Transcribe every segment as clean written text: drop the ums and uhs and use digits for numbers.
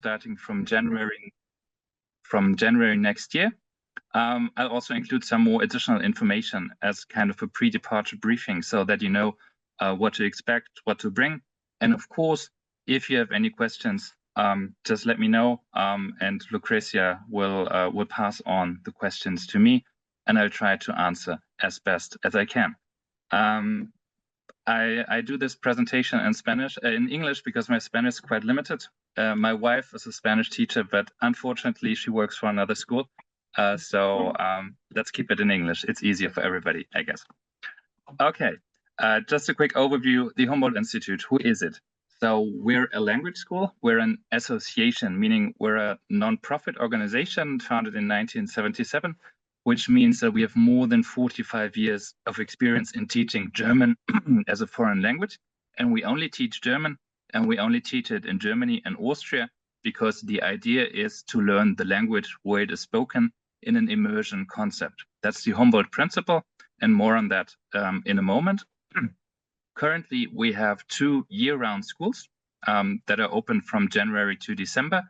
starting from January next year. I'll also include some more additional information as kind of a pre-departure briefing so that you know what to expect, what to bring. And of course, if you have any questions, just let me know, and Lucrecia will pass on the questions to me, and I'll try to answer as best as I can. I do this presentation in English because my Spanish is quite limited. My wife is a Spanish teacher, but unfortunately she works for another school. So let's keep it in English. It's easier for everybody, I guess. Okay, just a quick overview. The Humboldt Institute, who is it? So we're a language school. We're an association, meaning we're a non-profit organization founded in 1977, which means that we have more than 45 years of experience in teaching German as a foreign language. And we only teach German, and we only teach it in Germany and Austria, because the idea is to learn the language where it is spoken in an immersion concept. That's the Humboldt principle, and more on that in a moment. Currently, we have 2 year-round schools that are open from January to December,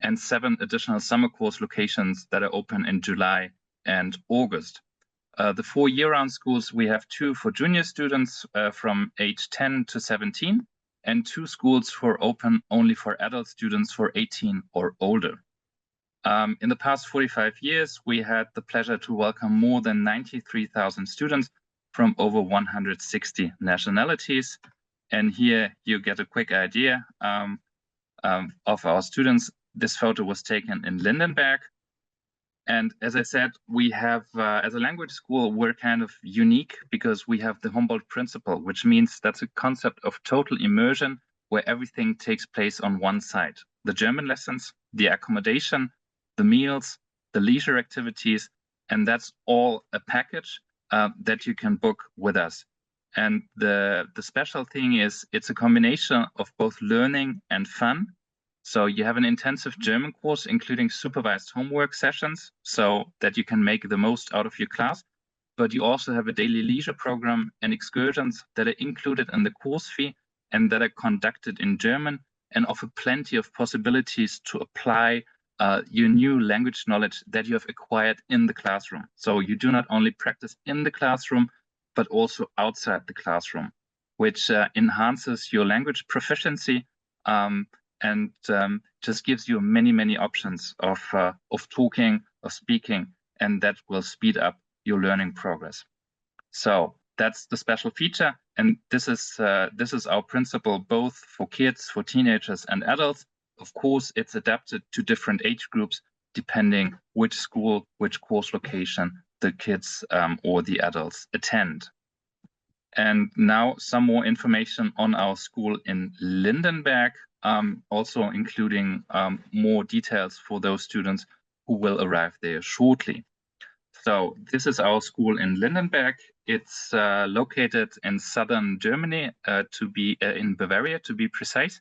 and 7 additional summer course locations that are open in July and August. The 4 year-round schools, we have 2 for junior students from age 10 to 17, and 2 schools for open only for adult students for 18 or older. In the past 45 years, we had the pleasure to welcome more than 93,000 students from over 160 nationalities. And here you get a quick idea of our students. This photo was taken in Lindenberg. And as I said, we have, as a language school, we're kind of unique because we have the Humboldt principle, which means that's a concept of total immersion where everything takes place on one side. The German lessons, the accommodation, the meals, the leisure activities, and that's all a package that you can book with us. And the special thing is it's a combination of both learning and fun. So you have an intensive German course, including supervised homework sessions, so that you can make the most out of your class. But you also have a daily leisure program and excursions that are included in the course fee and that are conducted in German and offer plenty of possibilities to apply your new language knowledge that you have acquired in the classroom. So you do not only practice in the classroom, but also outside the classroom, which enhances your language proficiency and just gives you many, many options of talking, of speaking, and that will speed up your learning progress. So that's the special feature, and this is our principle both for kids, for teenagers, and adults. Of course, it's adapted to different age groups depending which school, which course location the kids or the adults attend. And now some more information on our school in Lindenberg, also including more details for those students who will arrive there shortly. So this is our school in Lindenberg. It's located in southern Germany, in Bavaria, to be precise.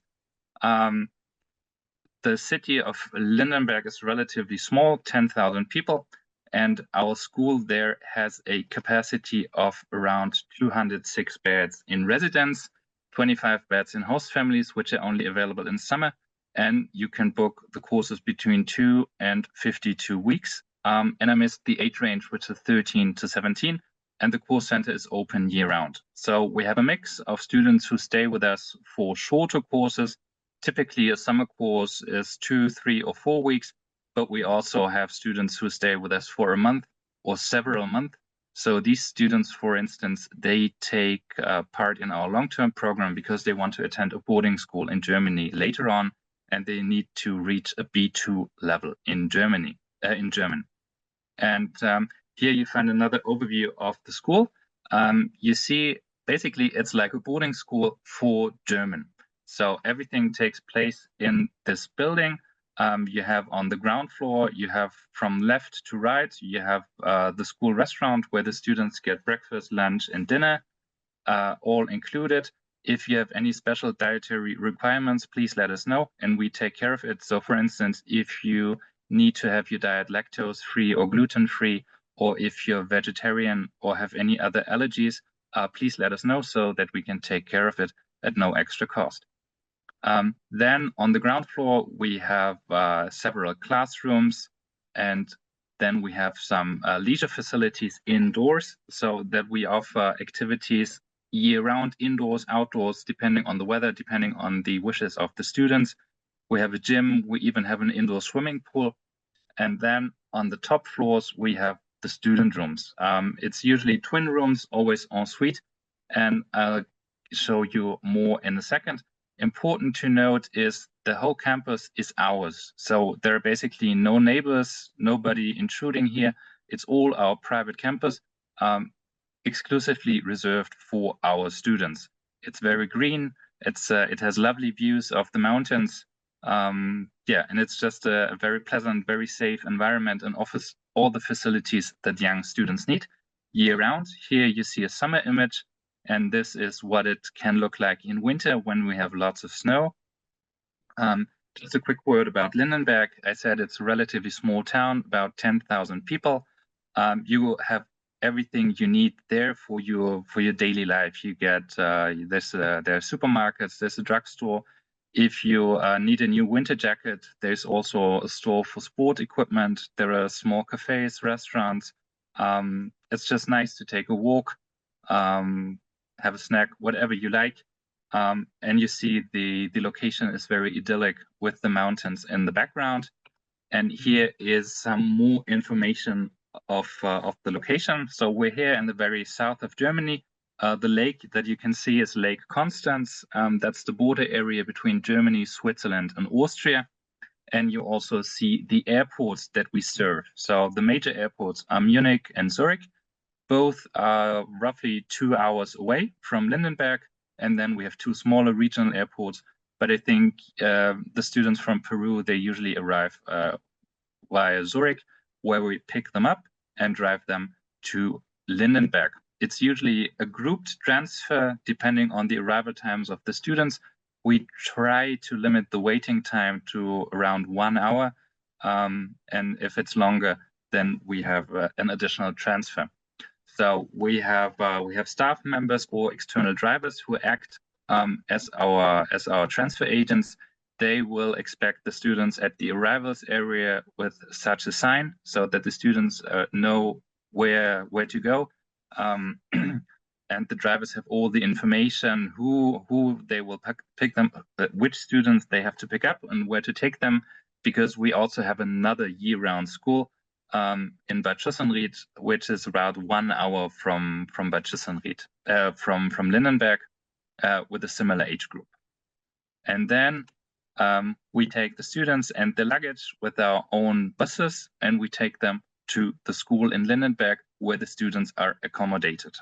The city of Lindenberg is relatively small, 10,000 people, and our school there has a capacity of around 206 beds in residence, 25 beds in host families, which are only available in summer, and you can book the courses between 2 and 52 weeks. And I missed the age range, which is 13 to 17, and the course center is open year-round. So we have a mix of students who stay with us for shorter courses. Typically, a summer course is 2, 3, or 4 weeks, but we also have students who stay with us for a month or several months. So these students, for instance, they take part in our long-term program because they want to attend a boarding school in Germany later on, and they need to reach a B2 level in German. And here you find another overview of the school. You see, basically, it's like a boarding school for German. So everything takes place in this building. You have on the ground floor, you have from left to right, you have the school restaurant where the students get breakfast, lunch, and dinner, all included. If you have any special dietary requirements, please let us know and we take care of it. So for instance, if you need to have your diet lactose-free or gluten-free, or if you're vegetarian or have any other allergies, please let us know so that we can take care of it at no extra cost. Then on the ground floor, we have several classrooms, and then we have some leisure facilities indoors, so that we offer activities year-round, indoors, outdoors, depending on the weather, depending on the wishes of the students. We have a gym, we even have an indoor swimming pool. And then on the top floors, we have the student rooms. It's usually twin rooms, always en suite, and I'll show you more in a second. Important to note is the whole campus is ours. So there are basically no neighbors, nobody intruding here. It's all our private campus, exclusively reserved for our students. It's very green. It has lovely views of the mountains. Yeah, and it's just a very pleasant, very safe environment and offers all the facilities that young students need year-round. Here you see a summer image, and this is what it can look like in winter when we have lots of snow. Just a quick word about Lindenberg. I said it's a relatively small town, about 10,000 people. You have everything you need there for your daily life. You get there are supermarkets, there's a drugstore. If you need a new winter jacket, there's also a store for sport equipment. There are small cafes, restaurants. It's just nice to take a walk, have a snack, whatever you like. And you see the location is very idyllic with the mountains in the background. And here is some more information of the location. So we're here in the very south of Germany. The lake that you can see is Lake Constance. That's the border area between Germany, Switzerland, and Austria. And you also see the airports that we serve. So the major airports are Munich and Zurich. Both are roughly 2 hours away from Lindenberg. And then we have two smaller regional airports. But I think the students from Peru, they usually arrive via Zurich, where we pick them up and drive them to Lindenberg. It's usually a grouped transfer depending on the arrival times of the students. We try to limit the waiting time to around 1 hour. And if it's longer, then we have an additional transfer. So we have staff members or external drivers who act as our transfer agents. They will expect the students at the arrivals area with such a sign so that the students know where to go. And the drivers have all the information who they will pick them, which students they have to pick up and where to take them, because we also have another year-round school in Bad Schussenried, which is about 1 hour from Bad Schussenried, from Lindenberg, with a similar age group. And then we take the students and the luggage with our own buses, and we take them to the school in Lindenberg, where the students are accommodated.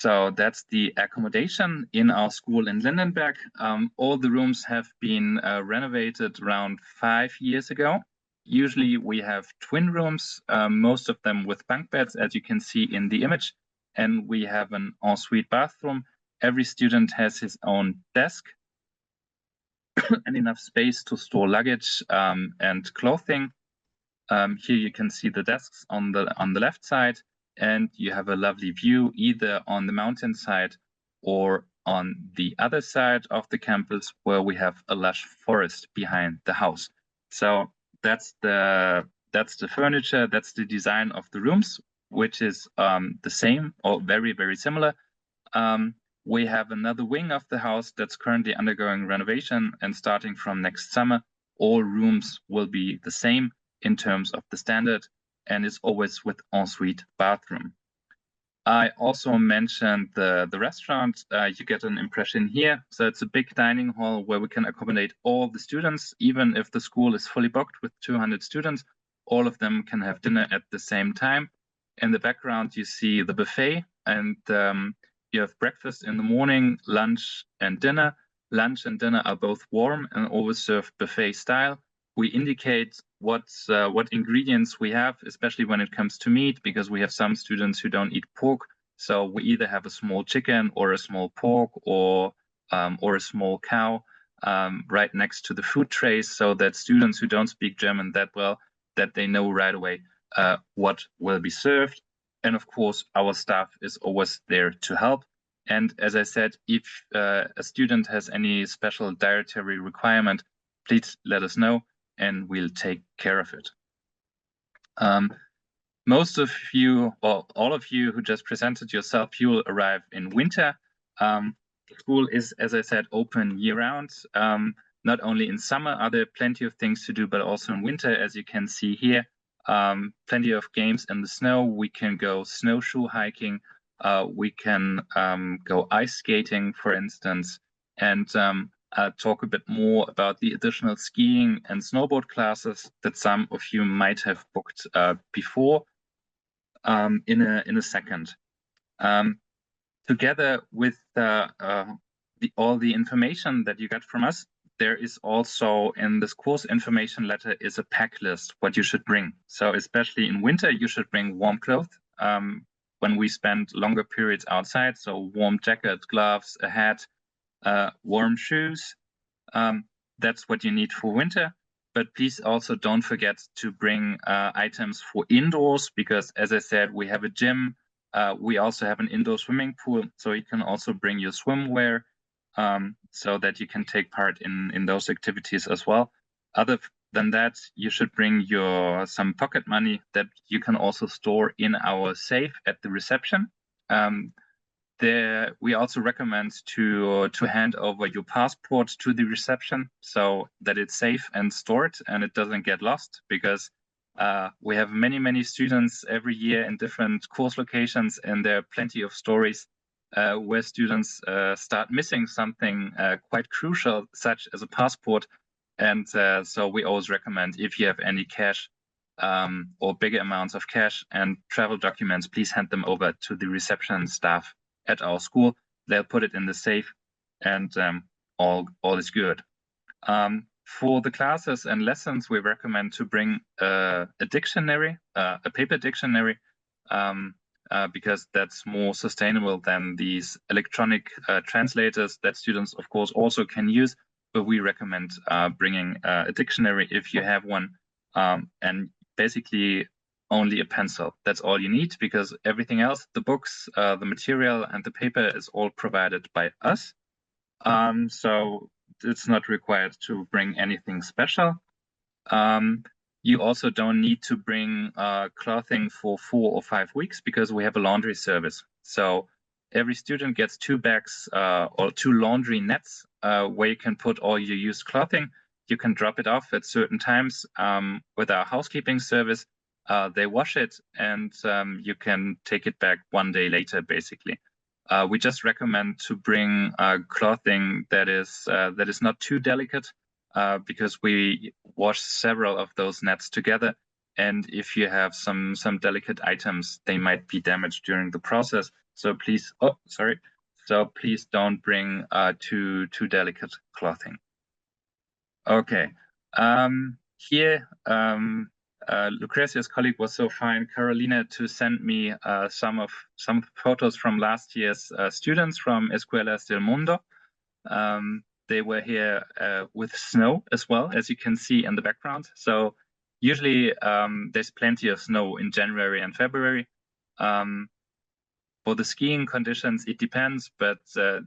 So that's the accommodation in our school in Lindenberg. All the rooms have been renovated around 5 years ago. Usually we have twin rooms, most of them with bunk beds, as you can see in the image. And we have an ensuite bathroom. Every student has his own desk and enough space to store luggage and clothing. Here you can see the desks on the left side, and you have a lovely view either on the mountain side or on the other side of the campus, where we have a lush forest behind the house. So that's the furniture, that's the design of the rooms, which is the same or very, very similar. We have another wing of the house that's currently undergoing renovation, and starting from next summer, all rooms will be the same in terms of the standard, and it's always with ensuite bathroom. I also mentioned the restaurant. You get an impression here. So it's a big dining hall where we can accommodate all the students. Even if the school is fully booked with 200 students, all of them can have dinner at the same time. In the background, you see the buffet, and you have breakfast in the morning, lunch and dinner. Lunch and dinner are both warm and always served buffet style. We indicate what ingredients we have, especially when it comes to meat, because we have some students who don't eat pork. So we either have a small chicken or a small pork or a small cow right next to the food trays, so that students who don't speak German that well, that they know right away what will be served. And of course, our staff is always there to help. And as I said, if a student has any special dietary requirement, please let us know and we'll take care of it. Most of you, or all of you who just presented yourself, you will arrive in winter. School is, as I said, open year-round. Not only in summer are there plenty of things to do, but also in winter, as you can see here. Plenty of games in the snow. We can go snowshoe hiking. We can go ice skating, for instance, and talk a bit more about the additional skiing and snowboard classes that some of you might have booked before in a second. Together with all the information that you got from us, there is also in this course information letter is a pack list what you should bring. So especially in winter, you should bring warm clothes when we spend longer periods outside. So warm jacket, gloves, a hat, warm shoes. That's what you need for winter. But please also don't forget to bring items for indoors, because as I said, we have a gym. We also have an indoor swimming pool, so you can also bring your swimwear so that you can take part in those activities as well. Other than that, you should bring some pocket money that you can also store in our safe at the reception. We also recommend to hand over your passport to the reception so that it's safe and stored and it doesn't get lost, because we have many students every year in different course locations, and there are plenty of stories where students start missing something quite crucial, such as a passport. And so we always recommend, if you have any cash or bigger amounts of cash and travel documents, please hand them over to the reception staff at our school. They'll put it in the safe, and all is good. For the classes and lessons, we recommend to bring a dictionary, a paper dictionary, because that's more sustainable than these electronic translators that students, of course, also can use. But we recommend bringing a dictionary if you have one, and basically only a pencil. That's all you need, because everything else, the books, the material, and the paper is all provided by us. So it's not required to bring anything special. You also don't need to bring clothing for 4 or 5 weeks, because we have a laundry service. So every student gets 2 bags or 2 laundry nets where you can put all your used clothing. You can drop it off at certain times with our housekeeping service. They wash it, and you can take it back 1 day later, basically. We just recommend to bring clothing that is not too delicate, because we wash several of those nets together, and if you have some delicate items, they might be damaged during the process. So please, so please don't bring too delicate clothing. Okay, here. Lucrezia's colleague was so fine, Carolina, to send me some photos from last year's students from Escuela del Mundo. They were here with snow as well, as you can see in the background. So usually there's plenty of snow in January and February. For the skiing conditions, it depends, but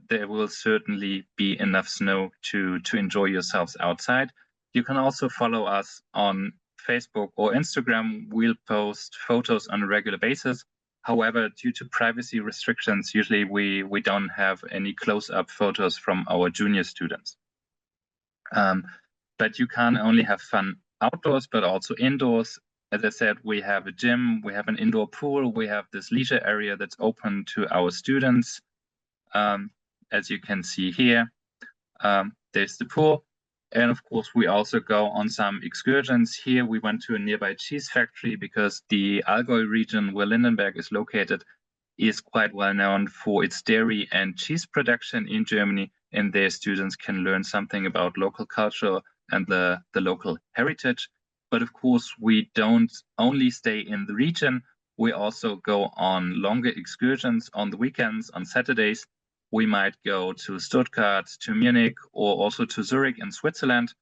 there will certainly be enough snow to enjoy yourselves outside. You can also follow us on Facebook or Instagram. We'll post photos on a regular basis. However, due to privacy restrictions, usually we don't have any close-up photos from our junior students. But you can only have fun outdoors, but also indoors. As I said, we have a gym, we have an indoor pool, we have this leisure area that's open to our students. As you can see here, there's the pool. And of course, we also go on some excursions. Here we went to a nearby cheese factory, because the Allgäu region where Lindenberg is located is quite well known for its dairy and cheese production in Germany. And their students can learn something about local culture and the local heritage. But of course, we don't only stay in the region. We also go on longer excursions on the weekends, on Saturdays. We might go to Stuttgart, to Munich, or also to Zurich in Switzerland.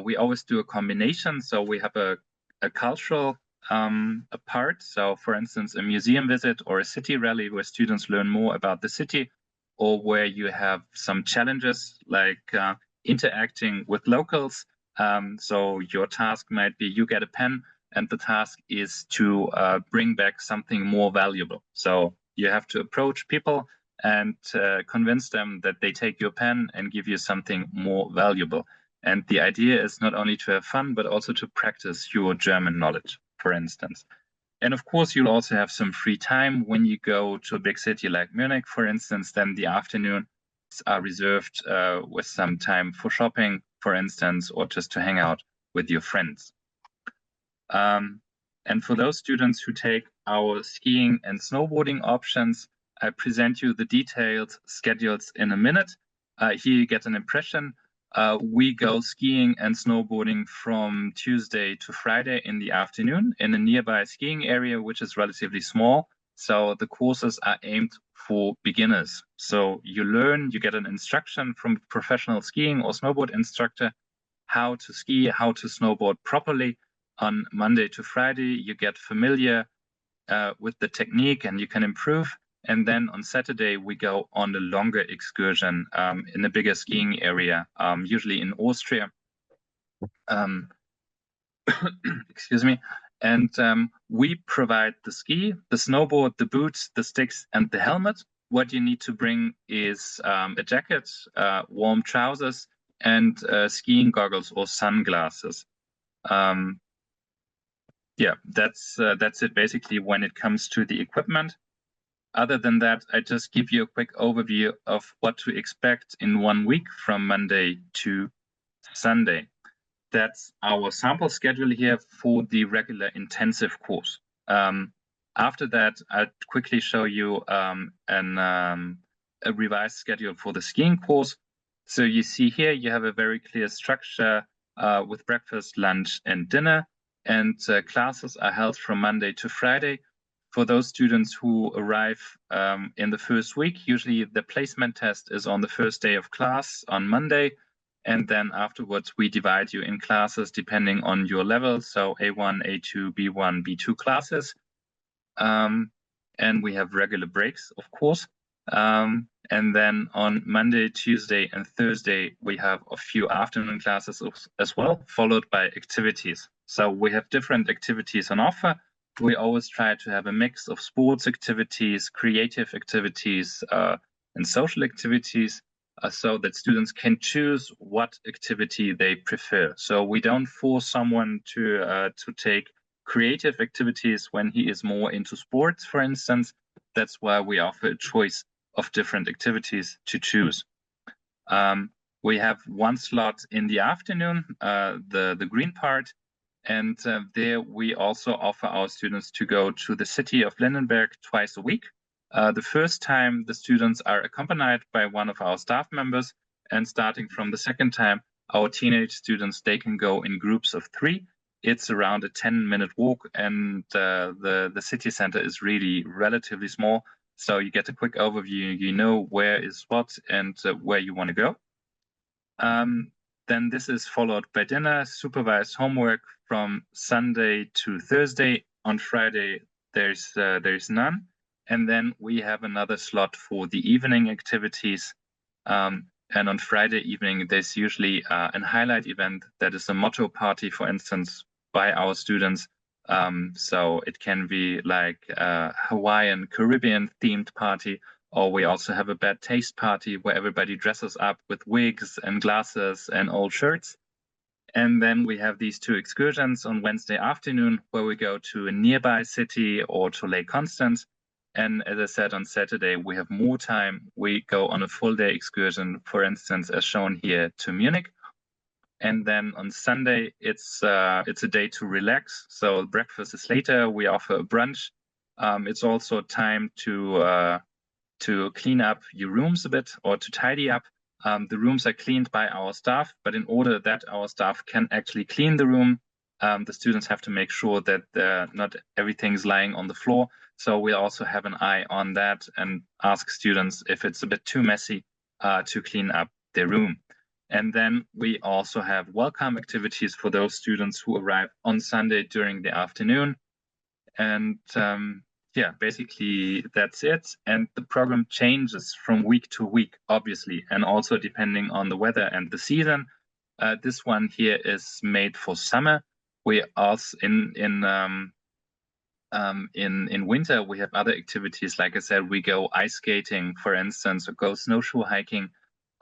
We always do a combination. So we have a cultural part. So for instance, a museum visit or a city rally where students learn more about the city. or where you have some challenges like interacting with locals. So your task might be you get a pen, and the task is to bring back something more valuable. So you have to approach people and convince them that they take your pen and give you something more valuable. And the idea is not only to have fun, but also to practice your German knowledge, for instance. And of course, you'll also have some free time when you go to a big city like Munich, for instance. Then the afternoons are reserved with some time for shopping, for instance, or just to hang out with your friends. And for those students who take our skiing and snowboarding options, I present you the detailed schedules in a minute. Here you get an impression. We go skiing and snowboarding from Tuesday to Friday in the afternoon in a nearby skiing area, which is relatively small. So the courses are aimed for beginners. So you learn, you get an instruction from a professional skiing or snowboard instructor how to ski, how to snowboard properly. On Monday to Friday, you get familiar with the technique and you can improve. And then on Saturday, we go on a longer excursion in a bigger skiing area, usually in Austria. Excuse me. And we provide the ski, the snowboard, the boots, the sticks, and the helmet. What you need to bring is a jacket, warm trousers, and skiing goggles or sunglasses. Yeah, that's it basically when it comes to the equipment. Other than that, I just give you a quick overview of what to expect in 1 week from Monday to Sunday. That's our sample schedule here for the regular intensive course. After that, I'll quickly show you a revised schedule for the skiing course. So you see here, you have a very clear structure with breakfast, lunch, and dinner. And classes are held from Monday to Friday. For those students who arrive in the first week, usually the placement test is on the first day of class on Monday. And then afterwards, we divide you in classes depending on your level. So A1, A2, B1, B2 classes. And we have regular breaks, of course. And then on Monday, Tuesday, and Thursday, we have a few afternoon classes as well, followed by activities. So we have different activities on offer. We always try to have a mix of sports activities, creative activities, and social activities, so that students can choose what activity they prefer. So we don't force someone to take creative activities when he is more into sports, for instance. That's why we offer a choice of different activities to choose. We have one slot in the afternoon, the green part, and there we also offer our students to go to the city of Lindenberg twice a week. The first time the students are accompanied by one of our staff members, and starting from the second time, our teenage students, they can go in groups of 3. It's around a 10-minute walk, and the city center is really relatively small. So you get a quick overview, you know where is what and where you want to go. Then this is followed by dinner, supervised homework from Sunday to Thursday. On Friday, there's none. And then we have another slot for the evening activities. And on Friday evening, there's usually a highlight event that is a motto party, for instance, by our students. So it can be like a Hawaiian, Caribbean themed party, or we also have a bad taste party where everybody dresses up with wigs and glasses and old shirts. And then we have these 2 excursions on Wednesday afternoon where we go to a nearby city or to Lake Constance. And as I said, on Saturday, we have more time. We go on a full day excursion, for instance, as shown here, to Munich. And then on Sunday, it's a day to relax. So breakfast is later. We offer a brunch. It's also time to clean up your rooms a bit or to tidy up. The rooms are cleaned by our staff, but in order that our staff can actually clean the room, the students have to make sure that not everything's lying on the floor. So we also have an eye on that and ask students if it's a bit too messy to clean up their room. And then we also have welcome activities for those students who arrive on Sunday during the afternoon. And yeah, basically that's it. And the program changes from week to week, obviously, and also depending on the weather and the season. This one here is made for summer. We also in winter we have other activities. Like I said, we go ice skating, for instance, or go snowshoe hiking,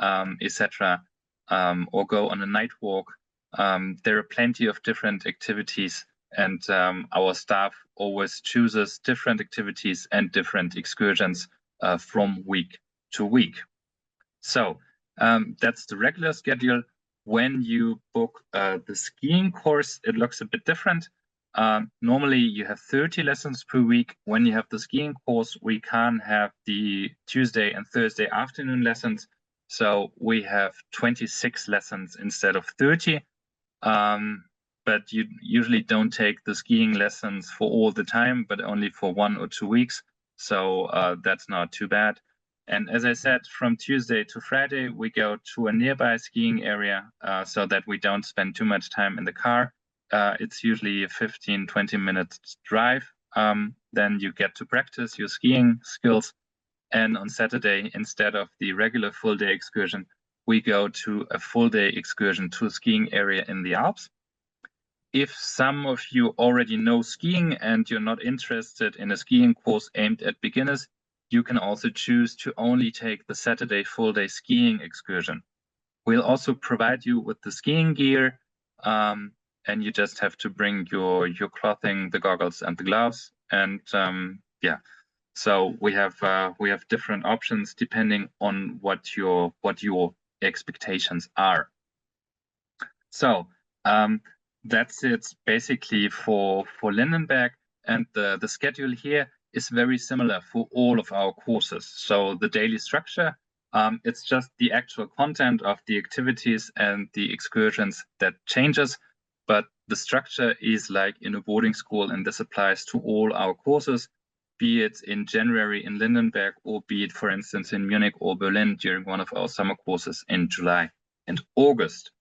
etc., or go on a night walk. There are plenty of different activities, and our staff always chooses different activities and different excursions from week to week. So that's the regular schedule. When you book the skiing course, it looks a bit different. Normally you have 30 lessons per week. When you have the skiing course, we can have the Tuesday and Thursday afternoon lessons. So we have 26 lessons instead of 30. But you usually don't take the skiing lessons for all the time, but only for 1 or 2 weeks. So that's not too bad. And as I said, from Tuesday to Friday, we go to a nearby skiing area so that we don't spend too much time in the car. It's usually a 15, 20 minutes drive. Then you get to practice your skiing skills. And on Saturday, instead of the regular full day excursion, we go to a full day excursion to a skiing area in the Alps. If some of you already know skiing and you're not interested in a skiing course aimed at beginners, you can also choose to only take the Saturday full day skiing excursion. We'll also provide you with the skiing gear, and you just have to bring your clothing, the goggles and the gloves. And yeah, so we have different options depending on what your expectations are. So that's it basically for Lindenberg, and the schedule here is very similar for all of our courses. So the daily structure, it's just the actual content of the activities and the excursions that changes, but the structure is like in a boarding school, and this applies to all our courses, be it in January in Lindenberg, or be it, for instance, in Munich or Berlin during one of our summer courses in July and August.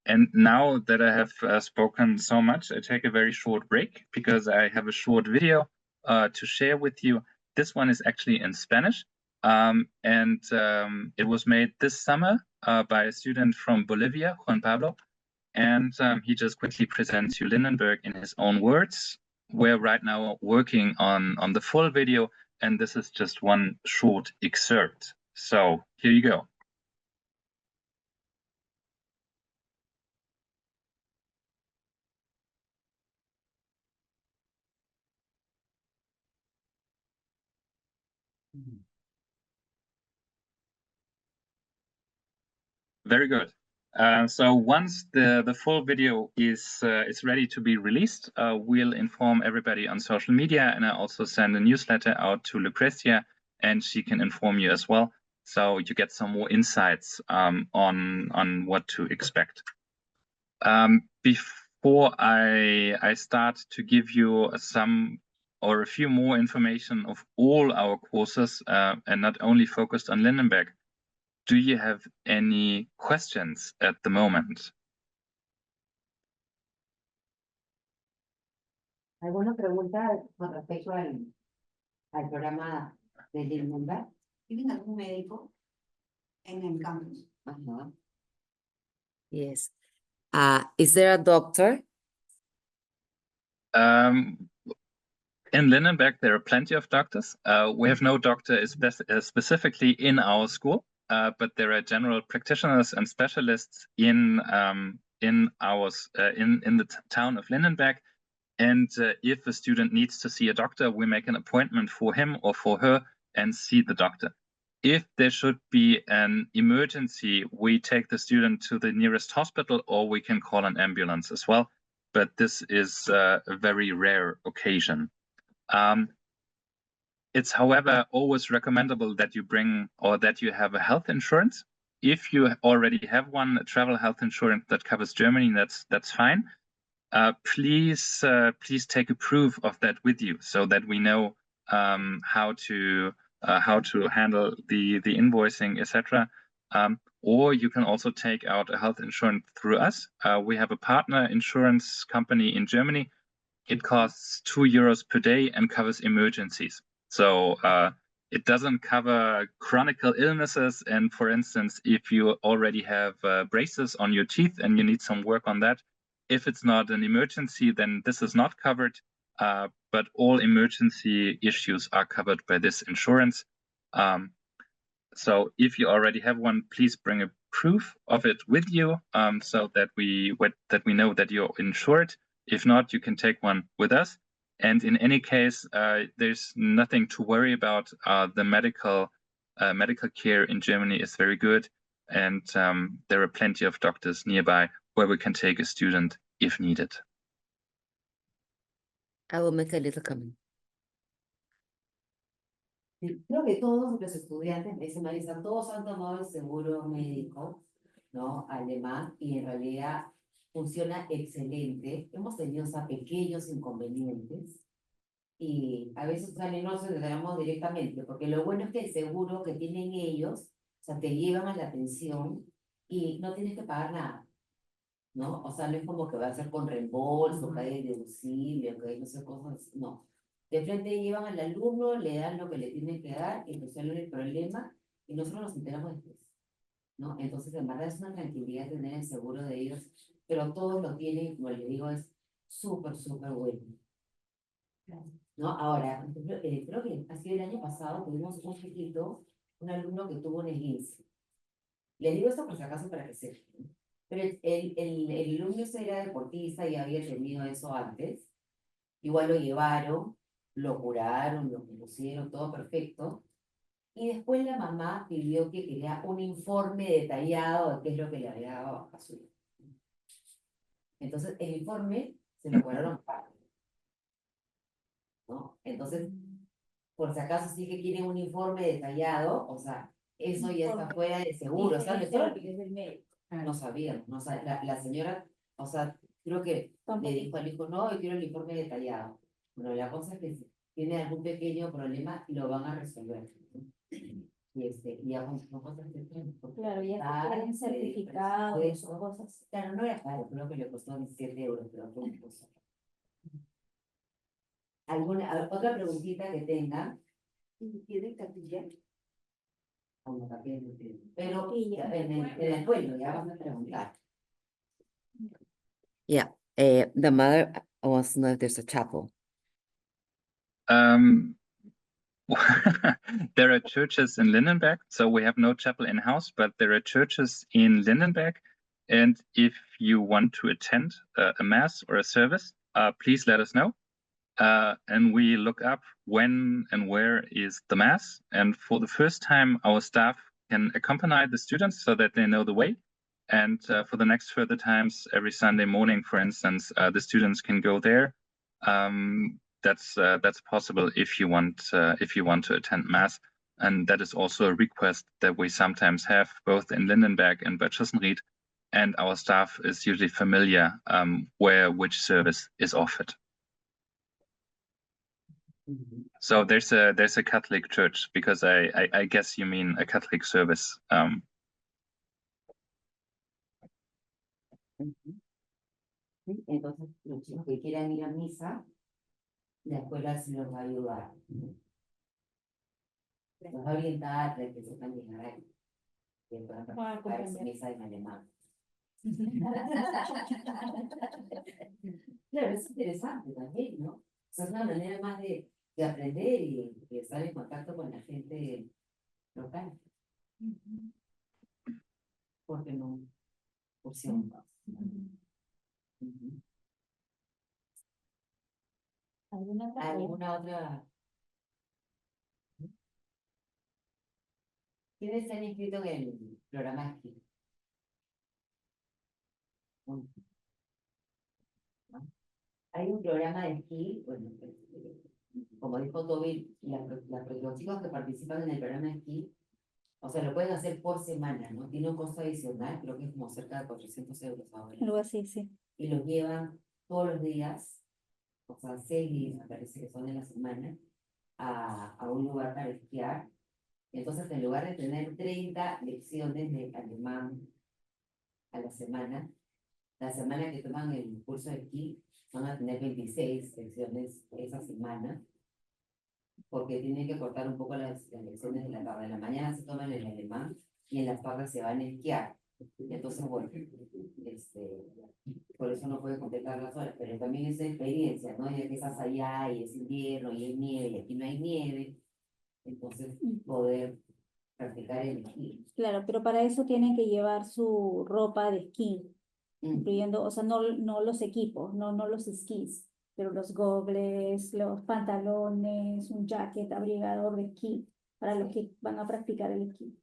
And now that I have spoken so much, I take a very short break because I have a short video to share with you. This one is actually in Spanish, and it was made this summer by a student from Bolivia, Juan Pablo, and he just quickly presents you Lindenberg in his own words. We're right now working on the full video, and this is just one short excerpt. So here you go. Very good. So once the full video is ready to be released, we'll inform everybody on social media, and I also send a newsletter out to Lucrecia, and she can inform you as well, so you get some more insights on what to expect. Before I start to give you some or a few more information of all our courses, and not only focused on Lindenberg, do you have any questions at the moment? ¿Alguna pregunta con respecto al programa de Lindenberg? ¿Tienen algún médico en el campus? Yes. Is there a doctor? In Lindenberg, there are plenty of doctors. We have no doctor specifically in our school, but there are general practitioners and specialists in the town of Lindenberg. And if a student needs to see a doctor, we make an appointment for him or for her and see the doctor. If there should be an emergency, we take the student to the nearest hospital, or we can call an ambulance as well. But this is a very rare occasion. It's, however, always recommendable that you bring or that you have a health insurance. If you already have one, a travel health insurance that covers Germany, that's fine. Please take a proof of that with you so that we know how to handle the invoicing, etc. Or you can also take out a health insurance through us. We have a partner insurance company in Germany it costs €2 per day and covers emergencies. So it doesn't cover chronic illnesses. And for instance, if you already have braces on your teeth and you need some work on that, if it's not an emergency, then this is not covered. But all emergency issues are covered by this insurance. So if you already have one, please bring a proof of it with you, so that we know that you're insured. If not, you can take one with us. And in any case, there's nothing to worry about. The medical care in Germany is very good, and there are plenty of doctors nearby where we can take a student if needed. I will make a little comment. Creo que todos los estudiantes, ese Marisa, todos han tomado el seguro médico, ¿no? Alemán, y en realidad funciona excelente. Hemos tenido, o sea, pequeños inconvenientes y a veces también no nos enteramos directamente, porque lo bueno es que el seguro que tienen ellos, o sea, te llevan a la atención y no tienes que pagar nada, ¿no? O sea, no es como que va a ser con reembolso, que hay deducible, que hay no sé cosas, no. De frente llevan al alumno, le dan lo que le tienen que dar y resuelven el problema y nosotros nos enteramos después, ¿no? Entonces, en verdad es una tranquilidad tener el seguro de ellos, pero todos lo tienen, como les digo, es súper, súper bueno. ¿No? Ahora, por ejemplo, creo que ha sido el año pasado, tuvimos un chiquito, un alumno que tuvo un esguince. Les digo esto por si acaso para que sepan. Pero el alumno ese era deportista y había tenido eso antes. Igual lo llevaron, lo curaron, lo pusieron, todo perfecto. Y después la mamá pidió que quería un informe detallado de qué es lo que le había dado a su hijo. Entonces, el informe se lo cobraron aparte, ¿no? Entonces, por si acaso sí que quieren un informe detallado, o sea, eso ya está fuera de seguro, ¿sabes? No sabían, no sabía, la señora, o sea, creo que le dijo al hijo, no, yo quiero el informe detallado. Bueno, la cosa es que si tiene algún pequeño problema, lo van a resolver. Y ya con cosas que tienen. Claro, ya tienen certificados o cosas. Claro, no era caro, creo que le costó 17 euros, pero fue una cosa. ¿Alguna otra preguntita que tenga? ¿Tiene capilla? Pero en el pueblo ya vas a preguntar. Yeah, the mother wants to know if there's a chapel. There are churches in Lindenberg, so we have no chapel in-house, but there are churches in Lindenberg. And if you want to attend a mass or a service, please let us know. And we look up when and where is the mass. And for the first time, our staff can accompany the students so that they know the way. And for the next further times, every Sunday morning, for instance, the students can go there. That's possible if you want to attend mass, and that is also a request that we sometimes have both in Lindenberg and Bad Schussenried, and our staff is usually familiar where which service is offered. So there's a Catholic church, because I guess you mean a Catholic service. Entonces, los chicos que quieran ir a misa, la escuela sí los va a ayudar. Los va a orientar para que sepan llegar ahí. Que puedan participar en esa misa en alemán. Claro, es interesante también, ¿no? O sea, es una manera más de aprender y de estar en contacto con la gente local. Porque no, por si no. ¿Alguna otra? ¿Quiénes se han inscrito en el programa aquí? Hay un programa de esquí, bueno, como dijo Toby, los chicos que participan en el programa de esquí, o sea, lo pueden hacer por semana, ¿no? Tiene un costo adicional, creo que es como cerca de 400 euros ahora. Algo así, sí. Y los llevan todos los días, o sea, 6 días, me parece que son en la semana, a un lugar para esquiar. Entonces, en lugar de tener 30 lecciones de alemán a la semana, La semana que toman el curso de esquí van a tener 26 lecciones esa semana, porque tienen que cortar un poco las lecciones de la tarde. De la mañana se toman el alemán y en las tardes se van a esquiar. Entonces, bueno, por eso no puede completar las horas, pero también es experiencia, ¿no? Ya que estás allá y es invierno y hay nieve y aquí no hay nieve, entonces poder practicar el esquí. Claro, pero para eso tienen que llevar su ropa de esquí, incluyendo, o sea, no los equipos, no los esquís, pero los goggles, los pantalones, un jacket abrigador de esquí, para los que van a practicar el esquí.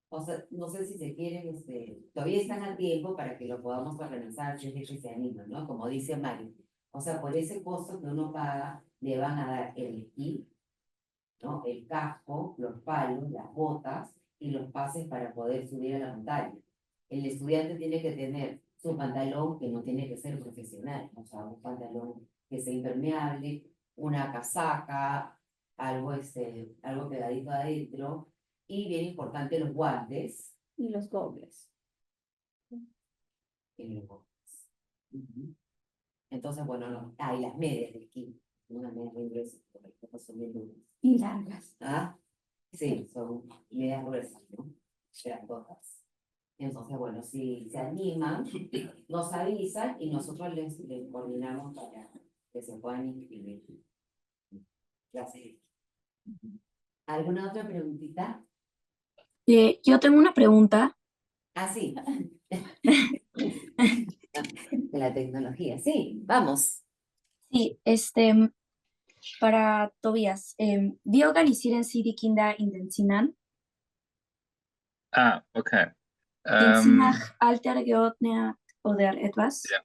O sea, no sé si se quieren, todavía están a tiempo para que lo podamos organizar, si es que se animan, ¿no? Como dice Mario. O sea, por ese costo que uno paga, le van a dar el esquí, ¿no? El casco, los palos, las botas y los pases para poder subir a la montaña. El estudiante tiene que tener su pantalón, que no tiene que ser profesional, o sea, un pantalón que sea impermeable, una casaca, algo pegadito adentro, y bien importante, los guantes. Y los goggles. Y los guantes. Entonces, bueno, no. Y las medias de esquí. Una media muy gruesa, porque son bien duras. Y largas. ¿Ah? Sí, son medias gruesas, ¿no? Grandotas. Entonces, bueno, si se animan, nos avisan y nosotros les coordinamos para que se puedan inscribir. Gracias. ¿Alguna otra preguntita? Yo tengo una pregunta. Ah, sí. De la tecnología, sí, vamos. Sí, para Tobias. Vi organisieren Sie die Kinder in den Zimmern, Okay. den sie nach Alter geordnet oder etwas? Yeah.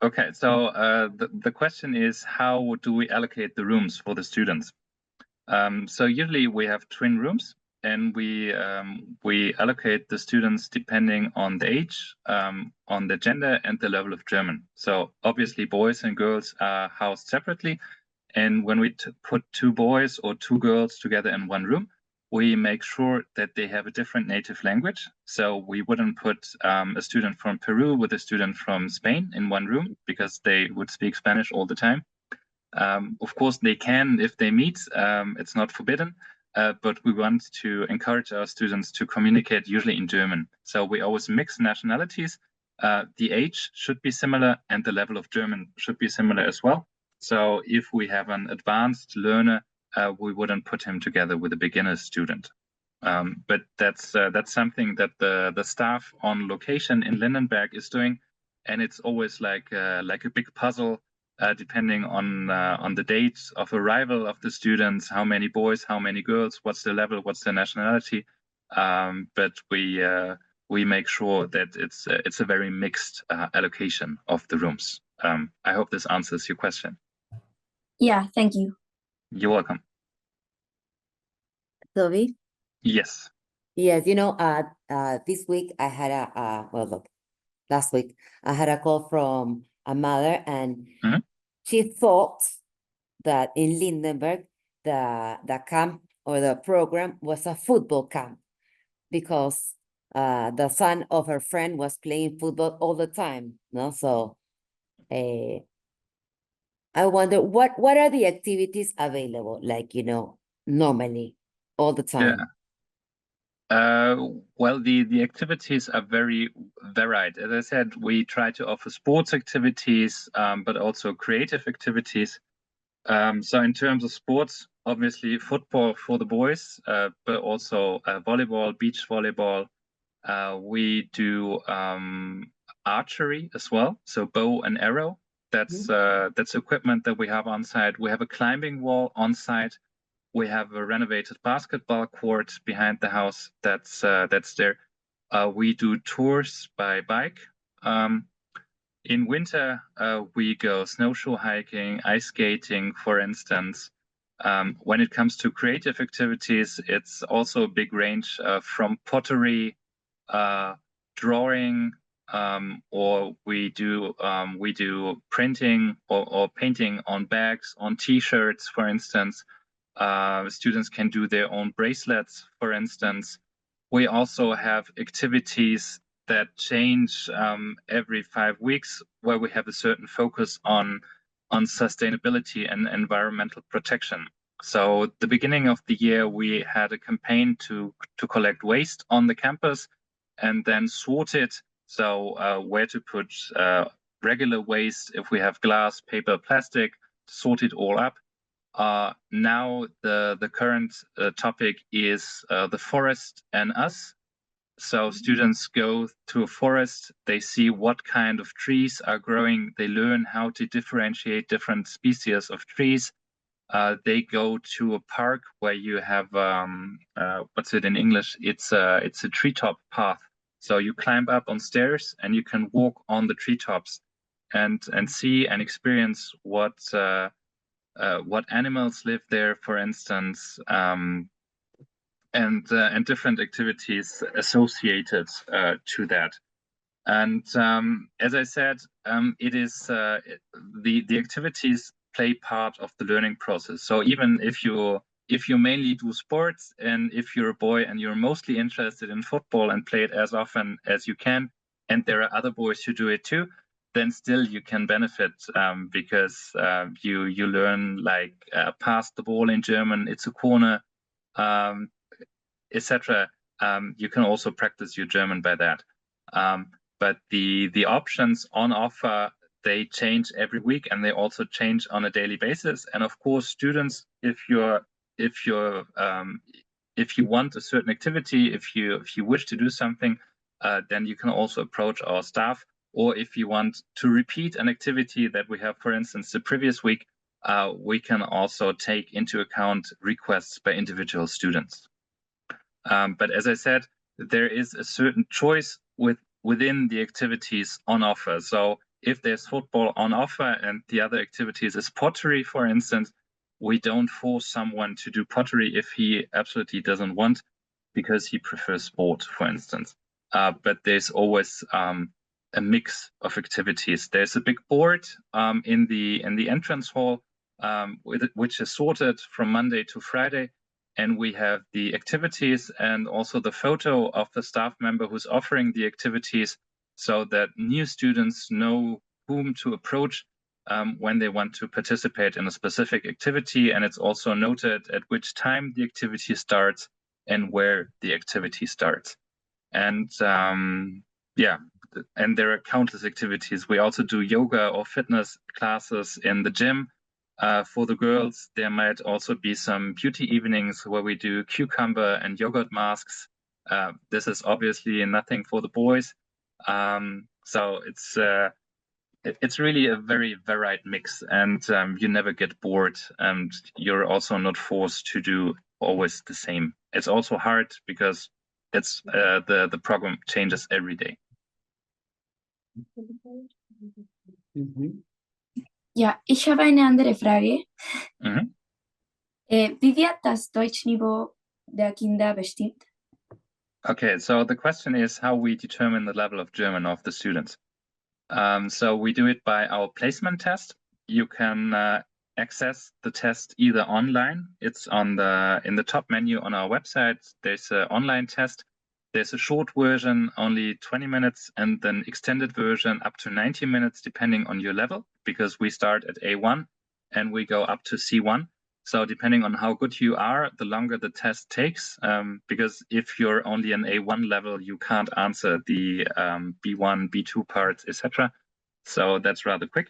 Okay, so the question is, how do we allocate the rooms for the students? So usually we have twin rooms, and we allocate the students depending on the age, on the gender, and the level of German. So obviously boys and girls are housed separately, and when we put two boys or two girls together in one room, we make sure that they have a different native language. So we wouldn't put a student from Peru with a student from Spain in one room, because they would speak Spanish all the time. Of course, they can if they meet. It's not forbidden, but we want to encourage our students to communicate usually in German. So we always mix nationalities. The age should be similar, and the level of German should be similar as well. So if we have an advanced learner, we wouldn't put him together with a beginner student. But that's something that the staff on location in Lindenberg is doing, and it's always like a big puzzle. Depending on the dates of arrival of the students, how many boys, how many girls, what's the level, what's the nationality. But we make sure that it's a very mixed allocation of the rooms. I hope this answers your question. Yeah, thank you. You're welcome. Toby? Yes, Yes. This week I had last week I had a call from a mother, and she thought that in Lindenberg, the camp or the program was a football camp, because the son of her friend was playing football all the time, no? So I wonder what are the activities available, like, normally, all the time? Well, the activities are very varied. As I said, we try to offer sports activities, but also creative activities. So in terms of sports, obviously football for the boys, but also volleyball, beach volleyball. We do archery as well, so bow and arrow. That's equipment that we have on site. We have a climbing wall on site. We have a renovated basketball court behind the house. That's there. We do tours by bike. In winter, we go snowshoe hiking, ice skating, for instance. When it comes to creative activities, it's also a big range from pottery, drawing, or we do printing or painting on bags, on T-shirts, for instance. Students can do their own bracelets, for instance. We also have activities that change every 5 weeks, where we have a certain focus on sustainability and environmental protection. So the beginning of the year, we had a campaign to collect waste on the campus and then sort it. So where to put regular waste, if we have glass, paper, plastic, sort it all up. Now the current topic is the forest and us. So students go to a forest, they see what kind of trees are growing, they learn how to differentiate different species of trees. They go to a park where you have, what's it in English? It's a treetop path. So you climb up on stairs and you can walk on the treetops and see and experience what animals live there, for instance, and different activities associated to that. And as I said, it is the activities play part of the learning process. So even if you mainly do sports, and if you're a boy and you're mostly interested in football and play it as often as you can, and there are other boys who do it too, then still you can benefit because you learn like pass the ball in German, it's a corner, etc. You can also practice your German by that. But the options on offer, they change every week, and they also change on a daily basis. And of course, students, if you want a certain activity, if you wish to do something, then you can also approach our staff. Or if you want to repeat an activity that we have, for instance, the previous week, we can also take into account requests by individual students. But as I said, there is a certain choice within the activities on offer. So if there's football on offer and the other activities is pottery, for instance, we don't force someone to do pottery if he absolutely doesn't want, because he prefers sport, for instance. But there's always a mix of activities. There's a big board in the entrance hall, which is sorted from Monday to Friday. And we have the activities and also the photo of the staff member who's offering the activities, so that new students know whom to approach when they want to participate in a specific activity. And it's also noted at which time the activity starts and where the activity starts. And yeah, and there are countless activities. We also do yoga or fitness classes in the gym. For the girls, there might also be some beauty evenings where we do cucumber and yogurt masks. This is obviously nothing for the boys. So it's really a very varied mix, and you never get bored, and you're also not forced to do always the same. It's also hard because it's the program changes every day. Ja, ich habe eine andere Frage. Mhm. Wie wird das Deutschniveau der Kinder bestimmt? Okay, so the question is how we determine the level of German of the students. So we do it by our placement test. You can access the test either online. It's in the top menu on our website. There's an online test. There's a short version, only 20 minutes, and then extended version up to 90 minutes, depending on your level, because we start at A1 and we go up to C1. So depending on how good you are, the longer the test takes, because if you're only an A1 level, you can't answer the B1, B2 parts, etc. So that's rather quick.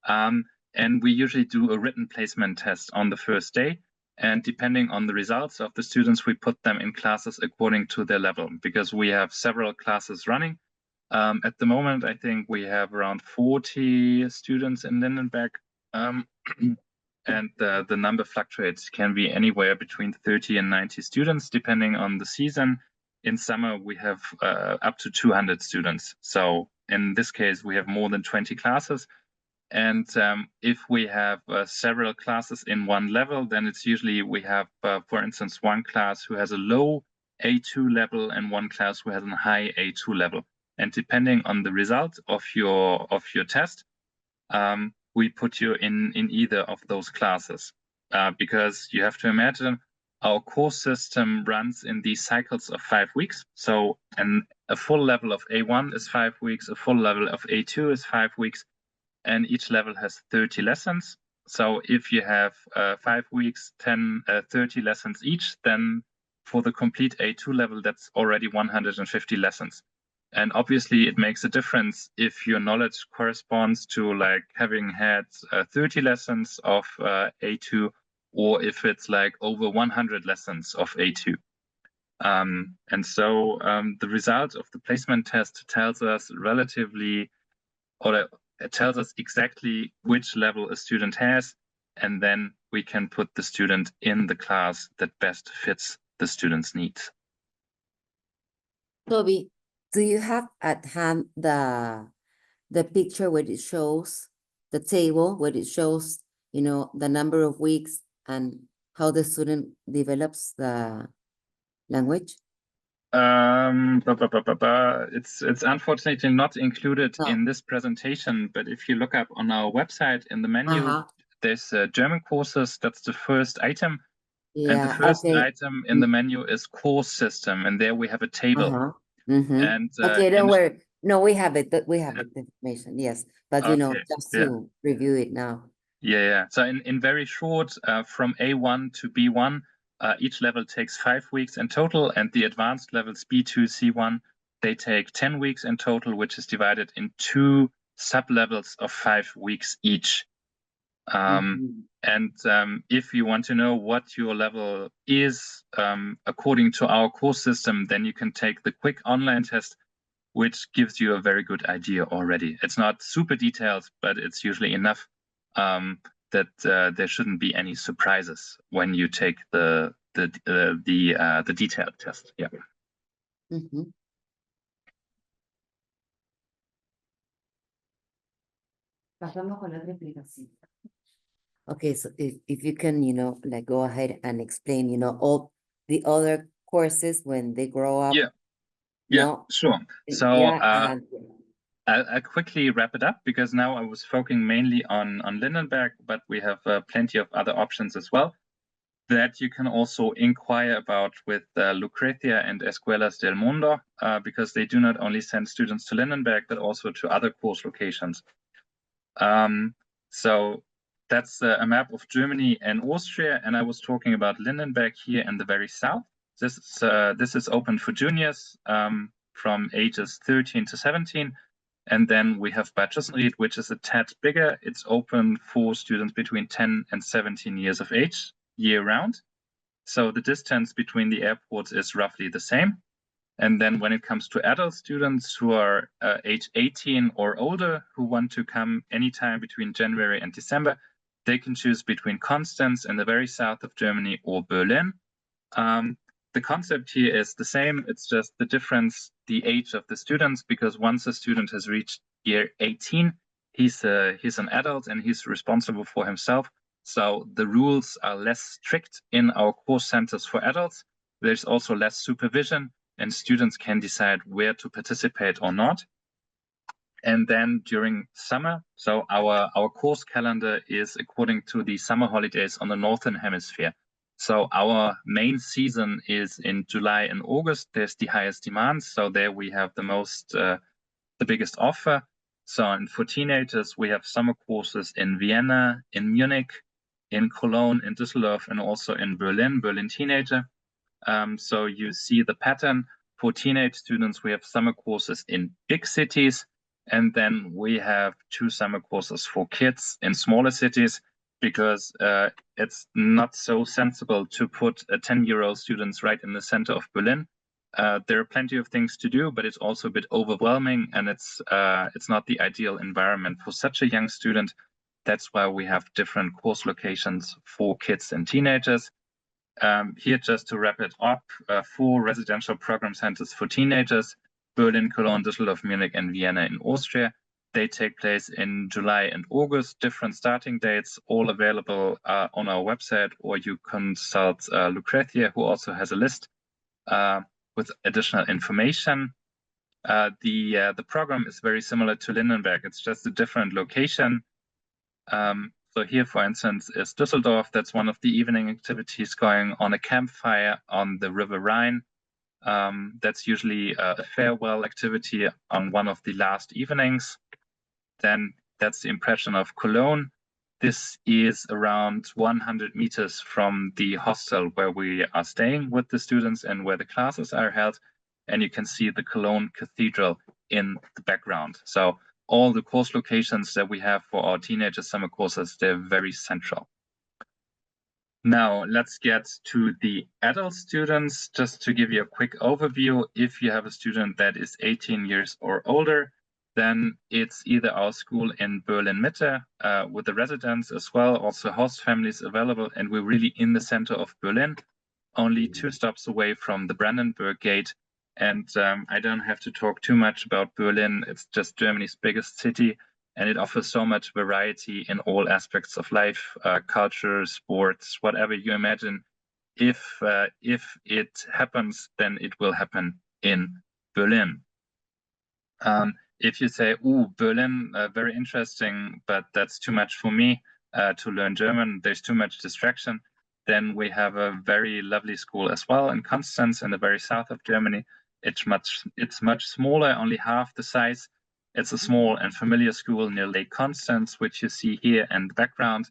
And we usually do a written placement test on the first day. And depending on the results of the students, we put them in classes according to their level, because we have several classes running. At the moment, I think we have around 40 students in Lindenberg. And the number fluctuates, can be anywhere between 30 and 90 students, depending on the season. In summer, we have up to 200 students. So in this case, we have more than 20 classes. And if we have several classes in one level, then it's usually we have, for instance, one class who has a low A2 level and one class who has a high A2 level. And depending on the result of your test, we put you in either of those classes, because you have to imagine our course system runs in these cycles of 5 weeks. So a full level of A1 is 5 weeks, a full level of A2 is 5 weeks, and each level has 30 lessons. So if you have 5 weeks, 30 lessons each, then for the complete A2 level, that's already 150 lessons. And obviously it makes a difference if your knowledge corresponds to like having had 30 lessons of A2, or if it's like over 100 lessons of A2. And so the result of the placement test tells us it tells us exactly which level a student has, and then we can put the student in the class that best fits the student's needs. Toby, do you have at hand the picture where it shows the table, where it shows, you know, the number of weeks and how the student develops the language? It's unfortunately not included No. in this presentation, but if you look up on our website in the menu, there's German courses. That's the first item. Yeah, and the first okay. item in the menu is course system, and there we have a table. And okay, don't worry. No, we have it. We have it, the information. Yes, but you know, Okay, just to review it now. Yeah. So in very short, from A1 to B1, each level takes 5 weeks in total, and the advanced levels B2, C1, they take 10 weeks in total, which is divided in 2 sub-levels of 5 weeks each. And if you want to know what your level is according to our course system, then you can take the quick online test, which gives you a very good idea already. It's not super detailed, but it's usually enough that there shouldn't be any surprises when you take the detailed test. Yeah. Okay, so if you can, you know, like go ahead and explain, you know, all the other courses when they grow up. Yeah, sure. So I'll quickly wrap it up, because now I was focusing mainly on Lindenberg, but we have plenty of other options as well that you can also inquire about with Lucrezia and Escuelas del Mundo, because they do not only send students to Lindenberg, but also to other course locations. So that's a map of Germany and Austria, and I was talking about Lindenberg here in the very south. This is open for juniors from ages 13 to 17. And then we have Bad Schussenried, which is a tad bigger. It's open for students between 10 and 17 years of age, year-round. So the distance between the airports is roughly the same. And then when it comes to adult students who are age 18 or older, who want to come anytime between January and December, they can choose between Constance in the very south of Germany or Berlin. The concept here is the same. It's just the difference, the age of the students, because once a student has reached year 18, he's an adult and he's responsible for himself. So the rules are less strict in our course centers for adults. There's also less supervision, and students can decide where to participate or not. And then during summer, so our course calendar is according to the summer holidays on the Northern Hemisphere. So our main season is in July and August. There's the highest demand. So there we have the biggest offer. So for teenagers, we have summer courses in Vienna, in Munich, in Cologne, in Düsseldorf, and also in Berlin Teenager. So you see the pattern. For teenage students, we have summer courses in big cities. And then we have 2 summer courses for kids in smaller cities, because it's not so sensible to put 10-year-old students right in the center of Berlin. There are plenty of things to do, but it's also a bit overwhelming, and it's not the ideal environment for such a young student. That's why we have different course locations for kids and teenagers. Here, just to wrap it up, 4 residential program centers for teenagers: Berlin, Cologne, Düsseldorf, Munich, and Vienna in Austria. They take place in July and August, different starting dates, all available on our website, or you consult Lucrezia, who also has a list with additional information. The program is very similar to Lindenberg. It's just a different location. So here, for instance, is Düsseldorf. That's one of the evening activities, going on a campfire on the River Rhine. That's usually a farewell activity on one of the last evenings. Then that's the impression of Cologne. This is around 100 meters from the hostel where we are staying with the students and where the classes are held. And you can see the Cologne Cathedral in the background. So all the course locations that we have for our teenager summer courses, they're very central. Now let's get to the adult students. Just to give you a quick overview, if you have a student that is 18 years or older, then it's either our school in Berlin Mitte with the residents as well, also host families available, and we're really in the center of Berlin, only 2 stops away from the Brandenburg Gate. And I don't have to talk too much about Berlin. It's just Germany's biggest city, and it offers so much variety in all aspects of life, culture, sports, whatever you imagine. If it happens, then it will happen in Berlin. If you say, "Ooh, Berlin, very interesting, but that's too much for me to learn German, there's too much distraction," then we have a very lovely school as well in Constance in the very south of Germany. It's much smaller, only half the size. It's a small and familiar school near Lake Constance, which you see here in the background.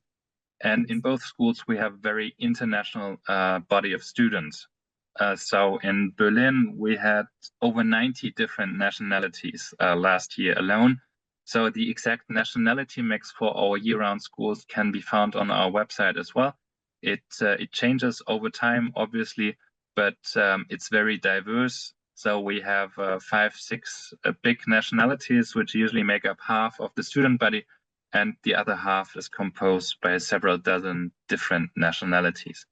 And in both schools, we have very international body of students. So in Berlin, we had over 90 different nationalities last year alone. So the exact nationality mix for our year-round schools can be found on our website as well. It changes over time, obviously, but it's very diverse. So we have 5, 6 big nationalities, which usually make up half of the student body, and the other half is composed by several dozen different nationalities.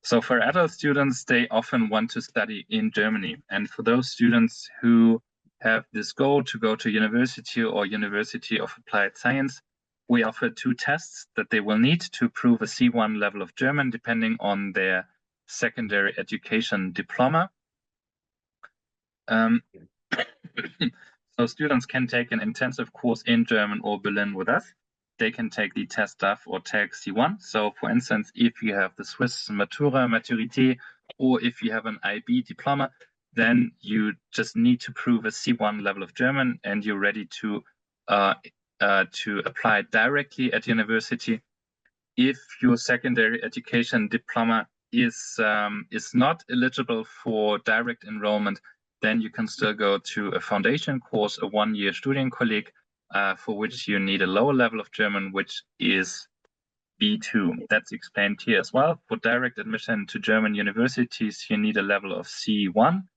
So for adult students, they often want to study in Germany. And for those students who have this goal to go to university or University of Applied Science, we offer 2 tests that they will need to prove a C1 level of German, depending on their secondary education diploma. So students can take an intensive course in German or Berlin with us. They can take the test DAF or TAG C1. So for instance, if you have the Swiss Maturité, or if you have an IB diploma, then you just need to prove a C1 level of German and you're ready to apply directly at university. If your secondary education diploma is not eligible for direct enrollment, then you can still go to a foundation course, a 1-year Studienkolleg, for which you need a lower level of German, which is B2. That's explained here as well. For direct admission to German universities, you need a level of C1.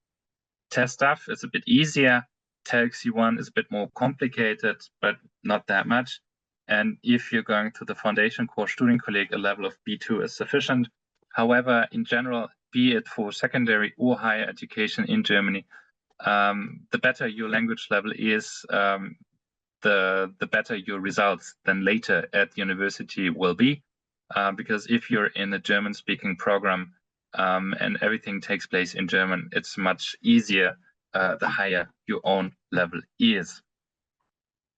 Test DAF is a bit easier. TAG C1 is a bit more complicated, but not that much. And if you're going to the foundation course Studienkolleg, a level of B2 is sufficient. However, in general, be it for secondary or higher education in Germany, the better your language level is, the better your results then later at university will be. Because if you're in a German-speaking program and everything takes place in German, it's much easier the higher your own level is.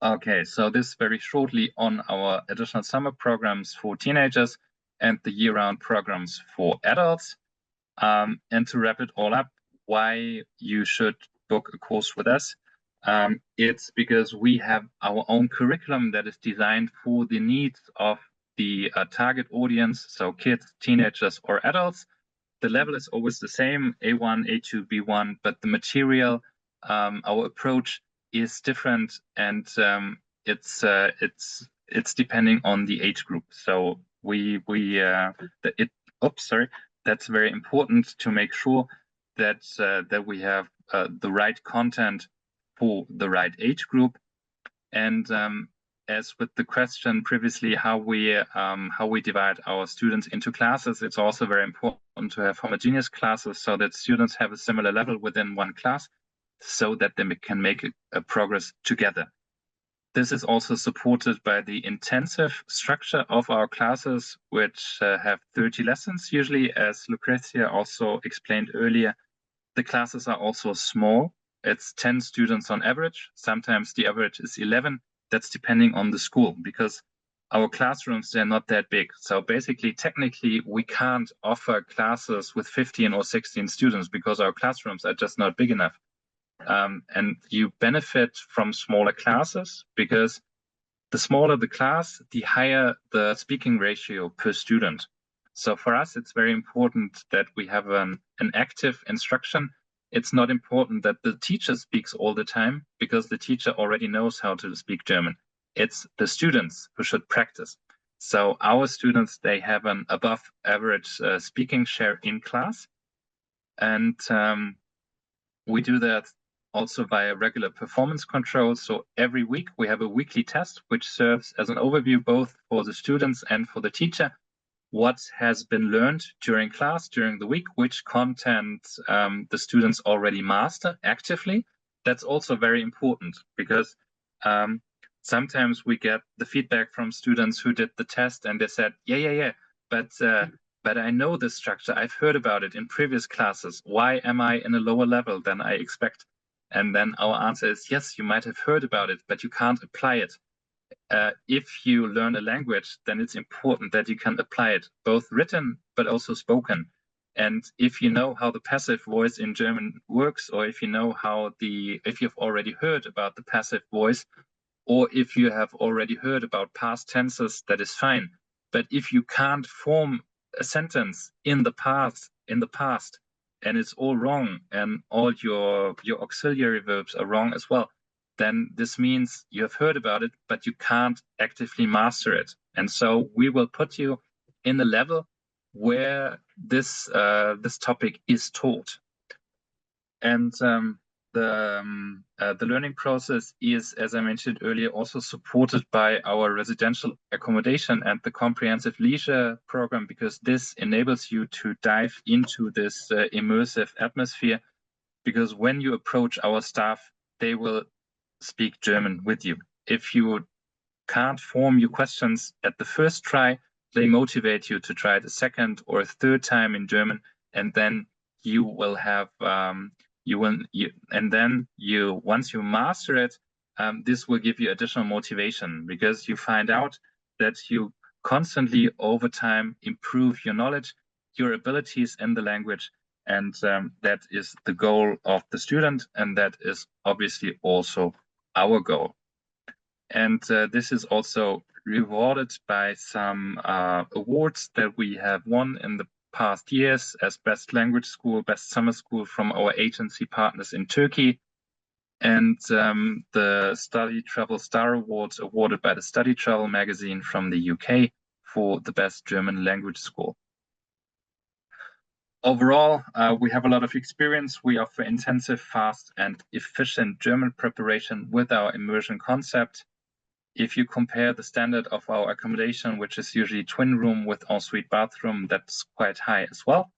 Okay, so this very shortly on our additional summer programs for teenagers and the year-round programs for adults. And to wrap it all up, why you should book a course with us. It's because we have our own curriculum that is designed for the needs of the target audience, so kids, teenagers, or adults. The level is always the same, A1, A2, B1, but the material, our approach is different, and it's depending on the age group. So that's very important to make sure that we have the right content for the right age group. And as with the question previously, how we divide our students into classes, it's also very important to have homogeneous classes so that students have a similar level within one class, so that they can make a progress together. This is also supported by the intensive structure of our classes, which have 30 lessons usually, as Lucrezia also explained earlier. The classes are also small. It's 10 students on average. Sometimes the average is 11. That's depending on the school, because our classrooms, they're not that big. So basically, technically, we can't offer classes with 15 or 16 students because our classrooms are just not big enough. And you benefit from smaller classes because the smaller the class, the higher the speaking ratio per student. So for us, it's very important that we have an active instruction. It's not important that the teacher speaks all the time because the teacher already knows how to speak German. It's the students who should practice. So our students, they have an above average speaking share in class. And we do that also via regular performance control. So every week we have a weekly test, which serves as an overview both for the students and for the teacher. What has been learned during class, during the week, which content the students already master actively. That's also very important because sometimes we get the feedback from students who did the test and they said, yeah, but I know this structure. I've heard about it in previous classes. Why am I in a lower level than I expect? And then our answer is, yes, you might have heard about it, but you can't apply it. If you learn a language, then it's important that you can apply it, both written, but also spoken. And if you know how the passive voice in German works, or if you know if you've already heard about the passive voice, or if you have already heard about past tenses, that is fine. But if you can't form a sentence in the past, and it's all wrong, and all your auxiliary verbs are wrong as well, then this means you have heard about it, but you can't actively master it. And so we will put you in a level where this topic is taught. And the learning process is, as I mentioned earlier, also supported by our residential accommodation and the comprehensive leisure program, because this enables you to dive into this immersive atmosphere. Because when you approach our staff, they will speak German with you. If you can't form your questions at the first try, they motivate you to try it a second or a third time in German, and then you will have once you master it, this will give you additional motivation, because you find out that you constantly over time improve your knowledge, your abilities in the language, and that is the goal of the student, and that is obviously also our goal. And this is also rewarded by some awards that we have won in the past years as Best Language School, Best Summer School from our agency partners in Turkey, and the Study Travel Star Awards awarded by the Study Travel magazine from the UK for the Best German Language School. Overall, we have a lot of experience. We offer intensive, fast, and efficient German preparation with our immersion concept. If you compare the standard of our accommodation, which is usually twin room with ensuite bathroom, that's quite high as well.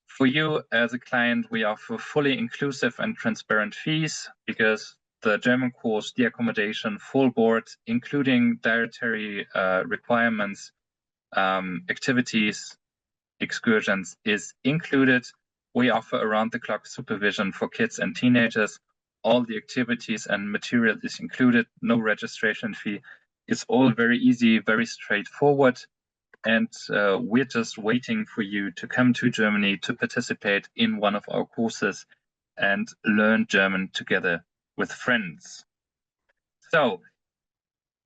For you as a client, we offer fully inclusive and transparent fees, because the German course, the accommodation, full board, including dietary requirements, activities, excursions is included. We offer around-the-clock supervision for kids and teenagers. All the activities and material is included, no registration fee. It's all very easy, very straightforward. And we're just waiting for you to come to Germany to participate in one of our courses and learn German together with friends. So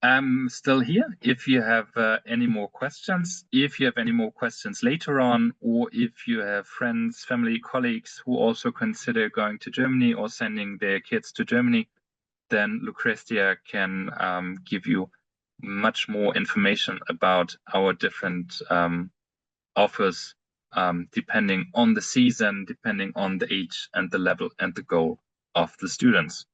I'm still here if you have any more questions. If you have any more questions later on, or if you have friends, family, colleagues who also consider going to Germany or sending their kids to Germany, then Lucrezia can give you much more information about our different offers, depending on the season, depending on the age and the level and the goal of the students.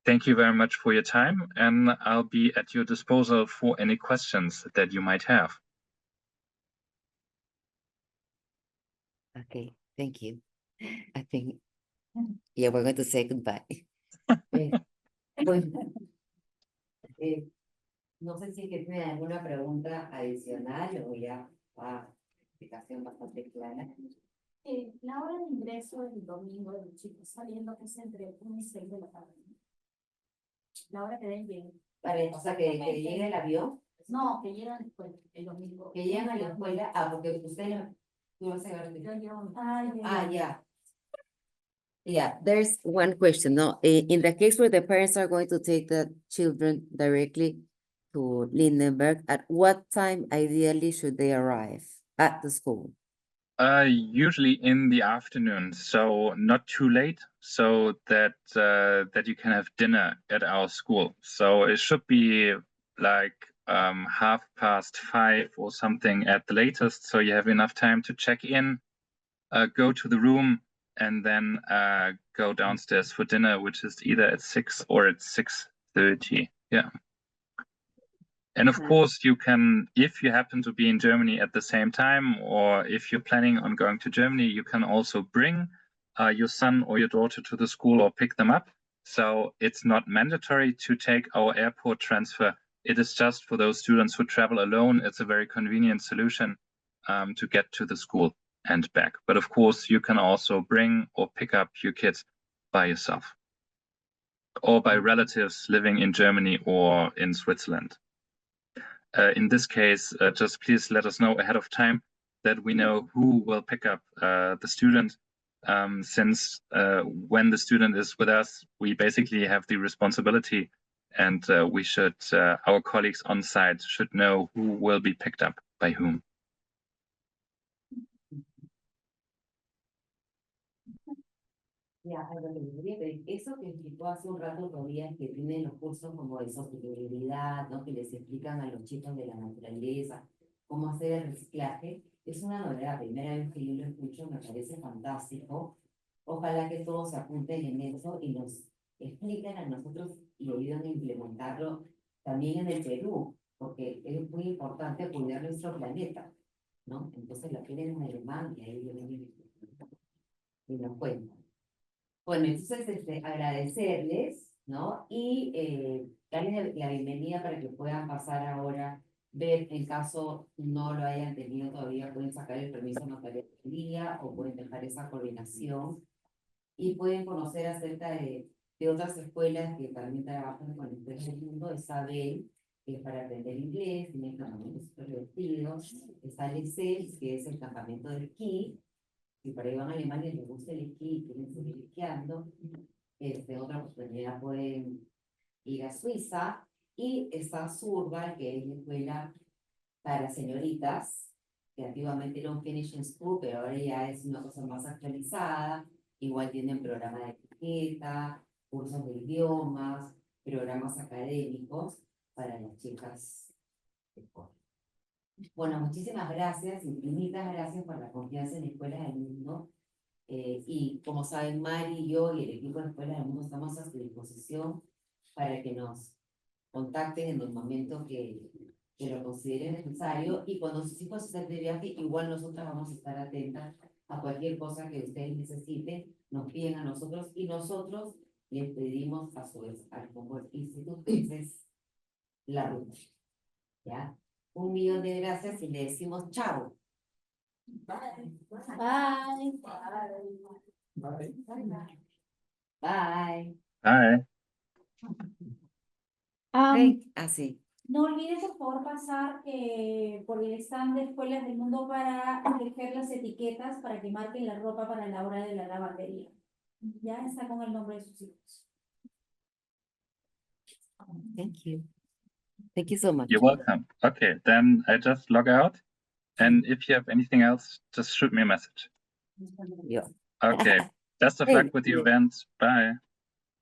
Thank you very much for your time, and I'll be at your disposal for any questions that you might have. Okay, thank you. I think, yeah, we're going to say goodbye. Bueno, no sé si tienen alguna pregunta adicional o ya va explicación bastante clara. La hora de ingreso del domingo de los chicos saliendo es entre 1 y 6 de la tarde. La hora que den bien. O sea, que llegue el avión, No, que llegan después, el domingo. que llegan a la escuela, porque ustedes, tú vas a llevar. Yeah. Yeah, there's one question. No, in the case where the parents are going to take the children directly to Lindenberg, at what time ideally should they arrive at the school? Usually in the afternoon, so not too late, so that that you can have dinner at our school. So it should be like 5:30 or something at the latest, so you have enough time to check in, go to the room, and then go downstairs for dinner, which is either at 6 or at 6:30. Yeah. And of course, you can, if you happen to be in Germany at the same time, or if you're planning on going to Germany, you can also bring your son or your daughter to the school or pick them up. So it's not mandatory to take our airport transfer. It is just for those students who travel alone. It's a very convenient solution to get to the school and back. But of course, you can also bring or pick up your kids by yourself or by relatives living in Germany or in Switzerland. In this case, just please let us know ahead of time that we know who will pick up the student, since when the student is with us, we basically have the responsibility, and we should, our colleagues on site should know who will be picked up by whom. Ya, eso que explicó hace un rato todavía, que tienen los cursos como de sostenibilidad, ¿no? Que les explican a los chicos de la naturaleza cómo hacer el reciclaje, es una novedad, primera vez que yo lo escucho, me parece fantástico. Ojalá que todos se apunten en eso y nos expliquen a nosotros y ayuden a implementarlo también en el Perú, porque es muy importante cuidar nuestro planeta, ¿no? Entonces lo quieren en alemán y ahí vienen y nos cuentan. Bueno, entonces agradecerles, ¿no? Y darles la bienvenida para que puedan pasar ahora, ver en caso no lo hayan tenido todavía, pueden sacar el permiso notarial del día o pueden dejar esa coordinación y pueden conocer acerca de otras escuelas que también trabajan con escuelas del mundo, de saber, que es para aprender inglés, tienen campamentos súper divertidos, está el ESEL, que es el campamento del esquí. Si por ahí van a Alemania y les gusta el esquí y quieren seguir esquiando, otra oportunidad pueden ir a Suiza. Y está Surval, que es la escuela para señoritas, que antiguamente era un finishing school, pero ahora ya es una cosa más actualizada. Igual tienen programa de etiqueta, cursos de idiomas, programas académicos para las chicas de escuela. Bueno, muchísimas gracias, infinitas gracias por la confianza en Escuelas del Mundo. Y como saben, Mari y yo y el equipo de Escuelas del Mundo estamos a su disposición para que nos contacten en el momento que lo consideren necesario. Y cuando sus hijos estén de viaje, igual nosotras vamos a estar atentas a cualquier cosa que ustedes necesiten, nos piden a nosotros y nosotros les pedimos a su vez al Humboldt Institut, que esa es la ruta. ¿Ya? 1.000.000 de gracias y le decimos chao. Bye. Bye. Bye. Bye. Así. No olvides por favor pasar por el stand de Escuelas del Mundo para recoger las etiquetas para que marquen la ropa para la hora de la lavandería. Ya está con el nombre de sus hijos. Thank you. Thank you so much. You're welcome. Okay, then I just log out. And if you have anything else, just shoot me a message. Yeah. Okay. Best of luck with the event. Bye.